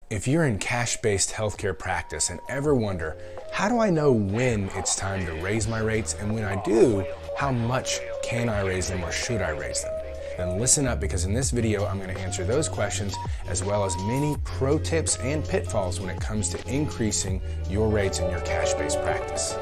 If you're in cash-based healthcare practice and ever wonder, how do I know when it's time to raise my rates, and when I do, how much can I raise them or should I raise them? Then listen up, because in this video I'm going to answer those questions as well as many pro tips and pitfalls when it comes to increasing your rates in your cash-based practice.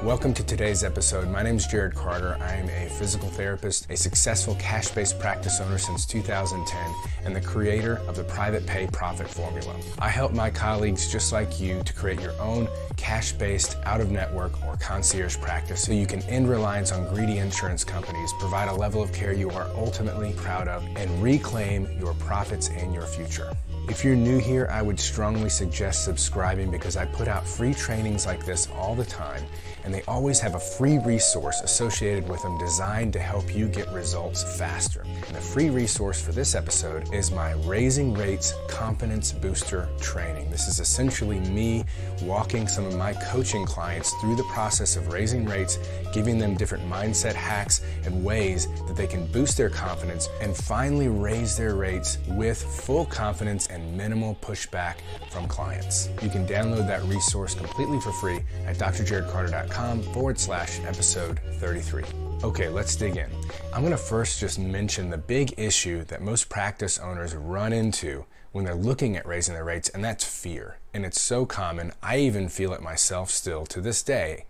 Welcome to today's episode. My name is Jarod Carter. I am a physical therapist, a successful cash-based practice owner since 2010, and the creator of the Private Pay Profit Formula. I help my colleagues just like you to create your own cash-based, out-of-network, or concierge practice so you can end reliance on greedy insurance companies, provide a level of care you are ultimately proud of, and reclaim your profits and your future. If you're new here, I would strongly suggest subscribing, because I put out free trainings like this all the time, and they always have a free resource associated with them designed to help you get results faster. And the free resource for this episode is my Raising Rates Confidence Booster training. This is essentially me walking some of my coaching clients through the process of raising rates, giving them different mindset hacks and ways that they can boost their confidence and finally raise their rates with full confidence and minimal pushback from clients. You can download that resource completely for free at drjarodcarter.com/episode 33. Okay, let's dig in. I'm gonna first just mention the big issue that most practice owners run into when they're looking at raising their rates, and that's fear. And it's so common. I even feel it myself still to this day,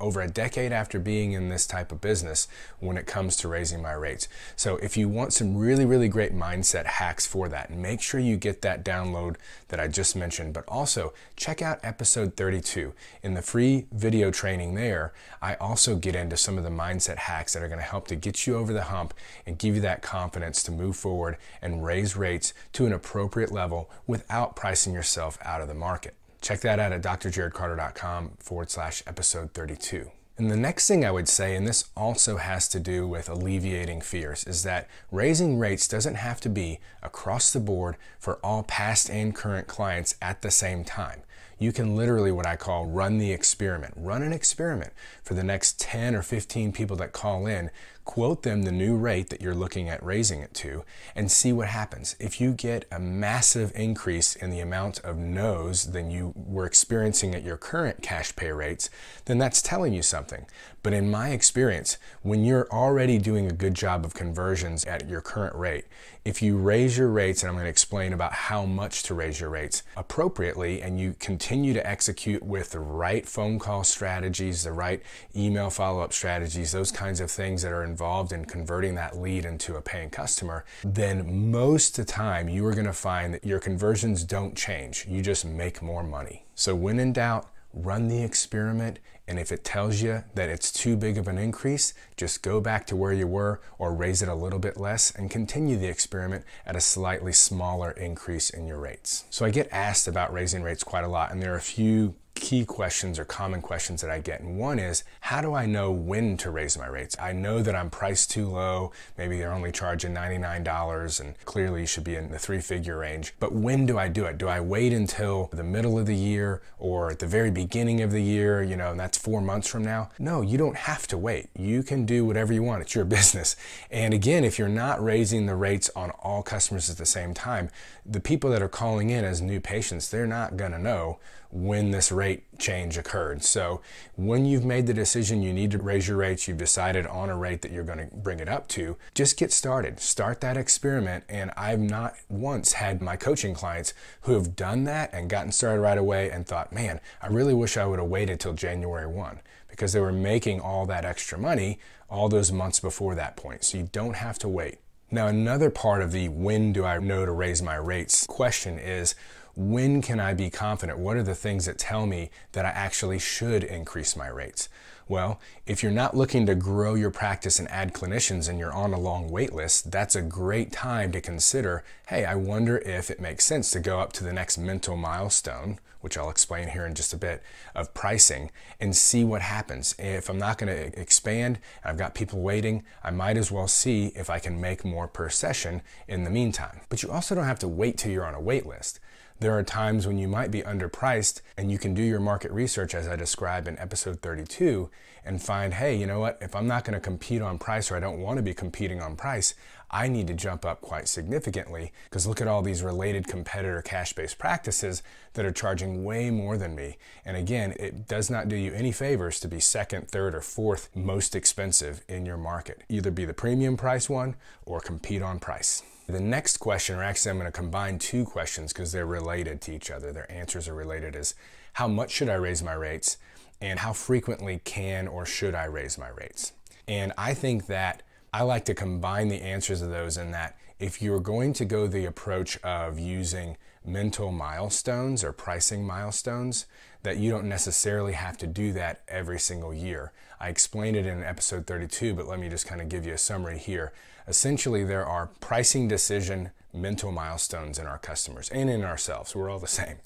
over a decade after being in this type of business when it comes to raising my rates. So if you want some really great mindset hacks for that, make sure you get that download that I just mentioned, but also check out episode 32. In the free video training there, I also get into some of the mindset hacks that are going to help to get you over the hump and give you that confidence to move forward and raise rates to an appropriate level without pricing yourself out of the market. Check that out at drjarodcarter.com/episode 32. And the next thing I would say, and this also has to do with alleviating fears, is that raising rates doesn't have to be across the board for all past and current clients at the same time. You can literally, what I call, run the experiment. Run an experiment for the next 10 or 15 people that call in, quote them the new rate that you're looking at raising it to, and see what happens. If you get a massive increase in the amount of no's than you were experiencing at your current cash pay rates, then that's telling you something. But in my experience, when you're already doing a good job of conversions at your current rate, if you raise your rates, and I'm going to explain about how much to raise your rates appropriately, and you continue to execute with the right phone call strategies, the right email follow-up strategies, those kinds of things that are involved in converting that lead into a paying customer, then most of the time you are going to find that your conversions don't change. You just make more money. So when in doubt, run the experiment, and if it tells you that it's too big of an increase, just go back to where you were or raise it a little bit less and continue the experiment at a slightly smaller increase in your rates. So I get asked about raising rates quite a lot, and there are a few key questions or common questions that I get. And one is, how do I know when to raise my rates? I know that I'm priced too low. Maybe they're only charging $99 and clearly you should be in the 3-figure range. But when do I do it? Do I wait until the middle of the year or at the very beginning of the year, and that's 4 months from now? No, you don't have to wait. You can do whatever you want. It's your business. And again, if you're not raising the rates on all customers at the same time, the people that are calling in as new patients, they're not gonna know when this rate change occurred. So when you've made the decision you need to raise your rates, you've decided on a rate that you're going to bring it up to, just get started. Start that experiment. And I've not once had my coaching clients who have done that and gotten started right away and thought, man, I really wish I would have waited till January 1, because they were making all that extra money all those months before that point. So you don't have to wait. Now, another part of the when do I know to raise my rates question is, when can I be confident? What are the things that tell me that I actually should increase my rates? Well, if you're not looking to grow your practice and add clinicians and you're on a long wait list, that's a great time to consider, hey, I wonder if it makes sense to go up to the next mental milestone, which I'll explain here in just a bit, of pricing, and see what happens. If I'm not going to expand, I've got people waiting, I might as well see if I can make more per session in the meantime. But you also don't have to wait till you're on a wait list. There are times when you might be underpriced, and you can do your market research as I described in episode 32 and find, hey, you know what, if I'm not going to compete on price, or I don't want to be competing on price, I need to jump up quite significantly, because look at all these related competitor cash-based practices that are charging way more than me. And again, it does not do you any favors to be second, third, or fourth most expensive in your market. Either be the premium price one or compete on price. The next question, or actually I'm going to combine two questions because they're related to each other, their answers are related, is how much should I raise my rates, and how frequently can or should I raise my rates? And I think that I like to combine the answers of those, in that if you're going to go the approach of using mental milestones or pricing milestones, that you don't necessarily have to do that every single year. I explained it in episode 32, but let me just kind of give you a summary here. Essentially, there are pricing decision mental milestones in our customers and in ourselves. We're all the same.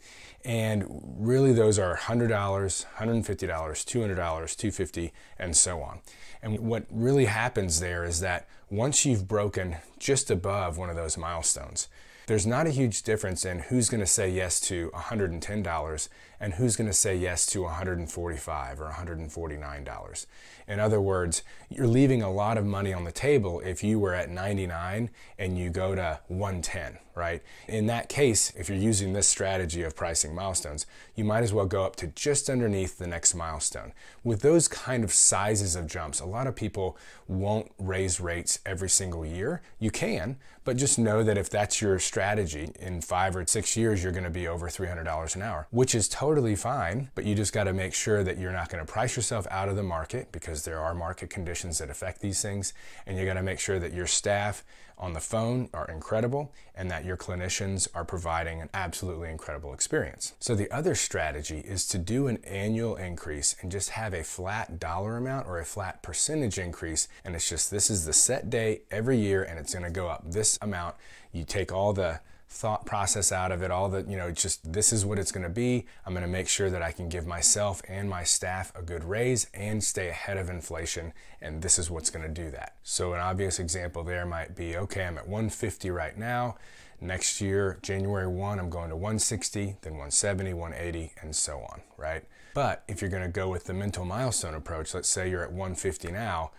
And really those are $100, $150, $200, $250, and so on. And what really happens there is that once you've broken just above one of those milestones, there's not a huge difference in who's going to say yes to $110 and who's going to say yes to $145 or $149. In other words, you're leaving a lot of money on the table if you were at 99 and you go to 110, right? In that case, if you're using this strategy of pricing milestones, you might as well go up to just underneath the next milestone. With those kind of sizes of jumps, a lot of people won't raise rates every single year. You can, but just know that if that's your strategy, in 5 or 6 years, you're going to be over $300 an hour, which is totally fine, but you just got to make sure that you're not going to price yourself out of the market, because there are market conditions that affect these things, and you got to make sure that your staff on the phone are incredible and that your clinicians are providing an absolutely incredible experience. So the other strategy is to do an annual increase and just have a flat dollar amount or a flat percentage increase, and it's just, this is the set date every year and it's going to go up this amount. You take all the thought process out of it, all the, it's just, this is what it's going to be. I'm going to make sure that I can give myself and my staff a good raise and stay ahead of inflation, and this is what's going to do that. So an obvious example there might be, okay, I'm at 150 right now. Next year, January 1, I'm going to 160, then 170, 180, and so on, right? But if you're going to go with the mental milestone approach, let's say you're at 150 now,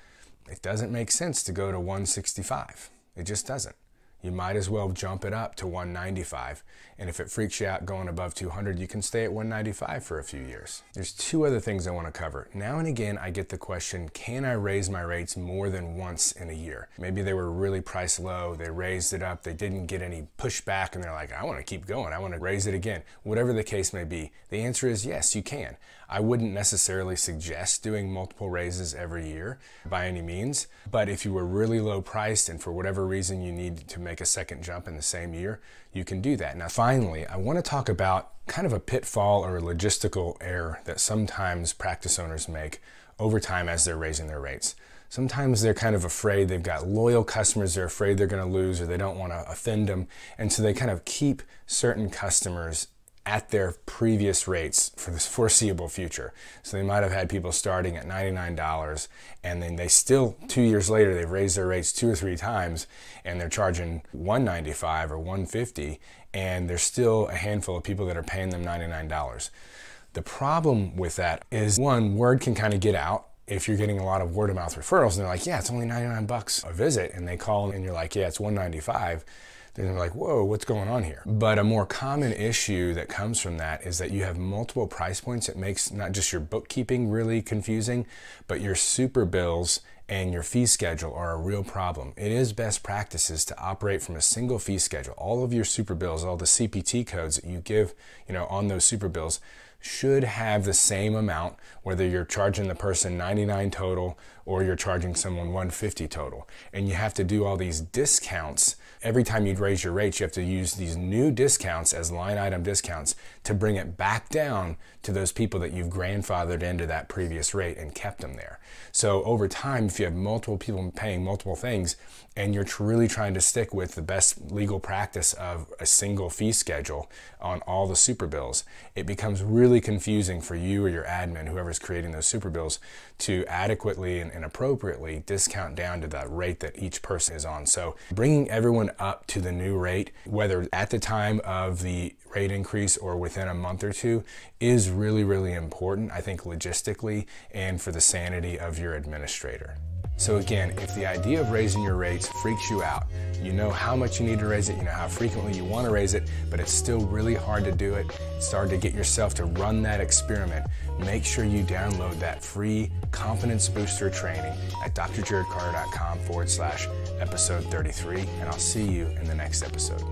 it doesn't make sense to go to 165. It just doesn't. You might as well jump it up to 195. And if it freaks you out going above 200, you can stay at 195 for a few years. There's two other things I want to cover. Now and again, I get the question, can I raise my rates more than once in a year? Maybe they were really priced low, they raised it up, they didn't get any pushback, and they're like, I want to keep going, I want to raise it again. Whatever the case may be, the answer is yes, you can. I wouldn't necessarily suggest doing multiple raises every year by any means, but if you were really low priced and for whatever reason you need to make a second jump in the same year, you can do that. Now finally, I want to talk about kind of a pitfall or a logistical error that sometimes practice owners make over time as they're raising their rates. Sometimes they're kind of afraid, they've got loyal customers they're afraid they're going to lose, or they don't want to offend them, and so they kind of keep certain customers at their previous rates for the foreseeable future. So they might have had people starting at $99, and then they still, 2 years later, they've raised their rates 2 or 3 times, and they're charging $195 or $150, and there's still a handful of people that are paying them $99. The problem with that is, one, word can kind of get out. If you're getting a lot of word of mouth referrals, and they're like, yeah, it's only 99 bucks a visit, and they call and you're like, yeah, it's $195. Then they're like, whoa, what's going on here? But a more common issue that comes from that is that you have multiple price points. It makes not just your bookkeeping really confusing, but your super bills and your fee schedule are a real problem. It is best practices to operate from a single fee schedule. All of your super bills, all the CPT codes that you give, on those super bills should have the same amount, whether you're charging the person $99 total or you're charging someone $150 total. And you have to do all these discounts. Every time you raise your rates, you have to use these new discounts as line item discounts to bring it back down to those people that you've grandfathered into that previous rate and kept them there. So over time, if you have multiple people paying multiple things and you're really trying to stick with the best legal practice of a single fee schedule on all the super bills, it becomes really really confusing for you or your admin, whoever's creating those super bills, to adequately and appropriately discount down to the rate that each person is on. So bringing everyone up to the new rate, whether at the time of the rate increase or within a month or two, is really, really important, I think, logistically and for the sanity of your administrator. So again, if the idea of raising your rates freaks you out, you know how much you need to raise it, you know how frequently you want to raise it, but it's still really hard to do it, it's hard to get yourself to run that experiment, make sure you download that free confidence booster training at drjarodcarter.com/episode 33, and I'll see you in the next episode.